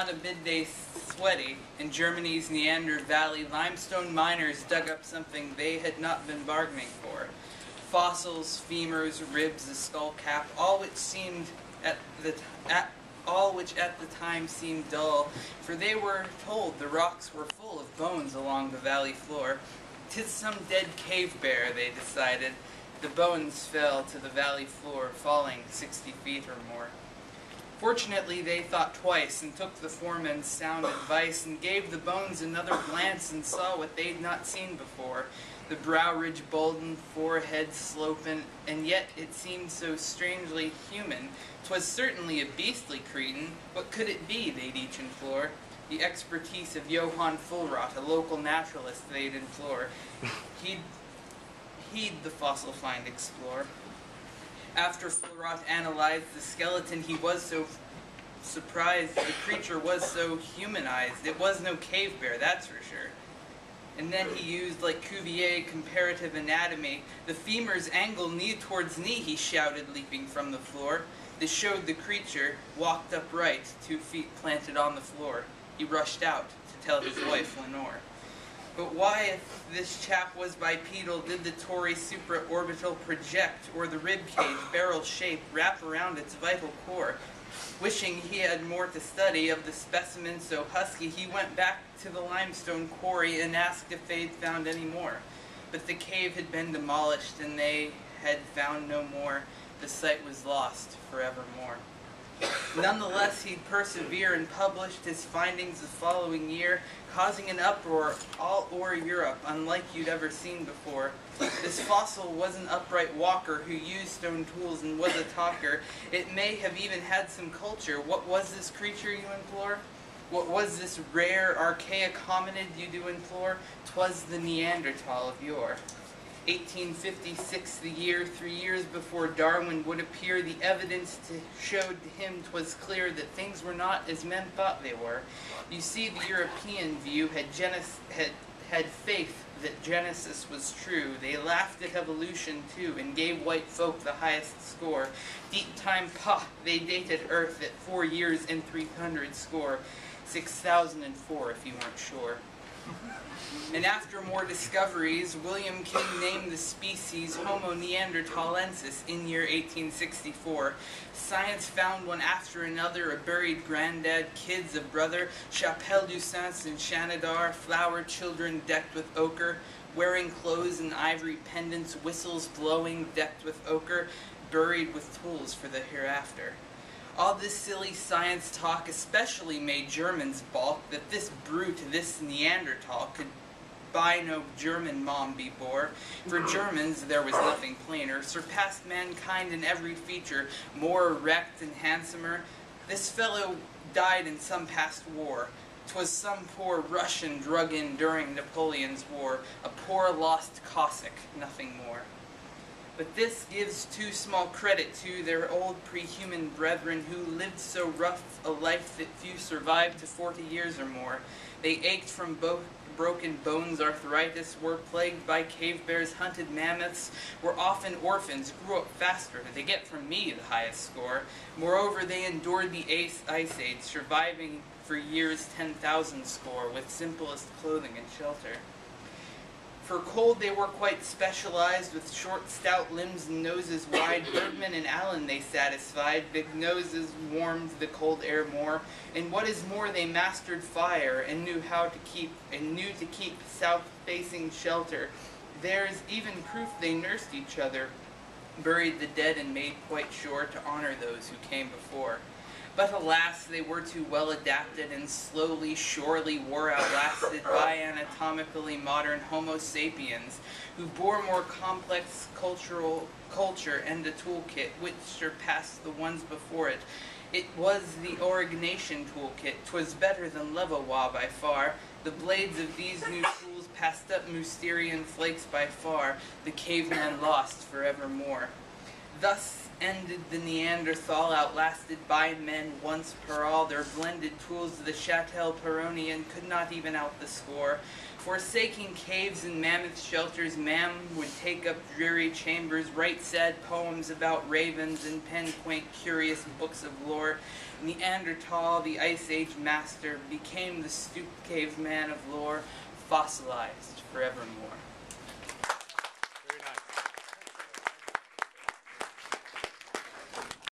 not a midday sweaty. In Germany's Neander Valley, limestone miners dug up something they had not been bargaining for. Fossils, femurs, ribs, a skull cap, all which at the time seemed dull, for they were told the rocks were full of bones along the valley floor. "'Tis some dead cave bear," they decided. The bones fell to the valley floor, falling 60 feet or more. Fortunately, they thought twice and took the foreman's sound advice and gave the bones another glance and saw what they'd not seen before. The brow ridge bolden, forehead sloping, and yet it seemed so strangely human. 'Twas certainly a beastly cretin. What could it be, they'd each implore? The expertise of Johann Fulrott, a local naturalist, they'd implore. He'd the fossil find explore. After Fulrott analyzed the skeleton, he was so surprised the creature was so humanized. It was no cave bear, that's for sure. And then he used, like Cuvier, comparative anatomy. "The femur's angle knee towards knee," he shouted, leaping from the floor. This showed the creature walked upright, 2 feet planted on the floor. He rushed out to tell his wife, Lenore. But why, if this chap was bipedal, did the Tory supraorbital project, or the ribcage, barrel shape, wrap around its vital core? Wishing he had more to study of the specimen so husky, he went back to the limestone quarry and asked if they'd found any more. But the cave had been demolished, and they had found no more. The site was lost forevermore. Nonetheless, he'd persevere and published his findings the following year, causing an uproar all o'er Europe, unlike you'd ever seen before. This fossil was an upright walker who used stone tools and was a talker. It may have even had some culture. What was this creature, you implore? What was this rare, archaic hominid, you do implore? 'Twas the Neanderthal of yore. 1856, the year, 3 years before Darwin would appear, the evidence showed to him 'twas clear that things were not as men thought they were. You see, the European view had faith that Genesis was true. They laughed at evolution too, and gave white folk the highest score. Deep time, pah, they dated Earth at 4 years and 300 score. 6004 if you weren't sure. And after more discoveries, William King named the species Homo neanderthalensis in year 1864. Science found one after another, a buried granddad, kids, a brother, Chapelle du Saints and Shanidar, flower children decked with ochre, wearing clothes and ivory pendants, whistles blowing, decked with ochre, buried with tools for the hereafter. All this silly science talk especially made Germans balk that this brute, this Neanderthal, could by no German mom be bore. For Germans, there was nothing plainer, surpassed mankind in every feature, more erect and handsomer. This fellow died in some past war. 'Twas some poor Russian drug in during Napoleon's war, a poor lost Cossack, nothing more. But this gives too small credit to their old pre-human brethren who lived so rough a life that few survived to 40 years or more. They ached from broken bones, arthritis, were plagued by cave bears, hunted mammoths, were often orphans, grew up faster. They get from me the highest score. Moreover, they endured the Ice Age, surviving for years 10,000 score, with simplest clothing and shelter. For cold they were quite specialized, with short, stout limbs and noses wide. Bergman and Allen they satisfied. Big noses warmed the cold air more. And what is more, they mastered fire and knew to keep south-facing shelter. There's even proof they nursed each other, buried the dead, and made quite sure to honor those who came before. But alas, they were too well adapted and slowly, surely were outlasted by anatomically modern Homo sapiens, who bore more complex culture and a toolkit which surpassed the ones before it. It was the Oregonation toolkit. 'Twas better than Levallois by far. The blades of these new tools passed up Mousterian flakes by far. The caveman lost forevermore. Thus ended the Neanderthal, outlasted by men once per all. Their blended tools the Châtel Peronian could not even out the score. Forsaking caves and mammoth shelters, man would take up dreary chambers, write sad poems about ravens, and pen quaint, curious books of lore. Neanderthal, the Ice Age master, became the stooped caveman of lore, fossilized forevermore.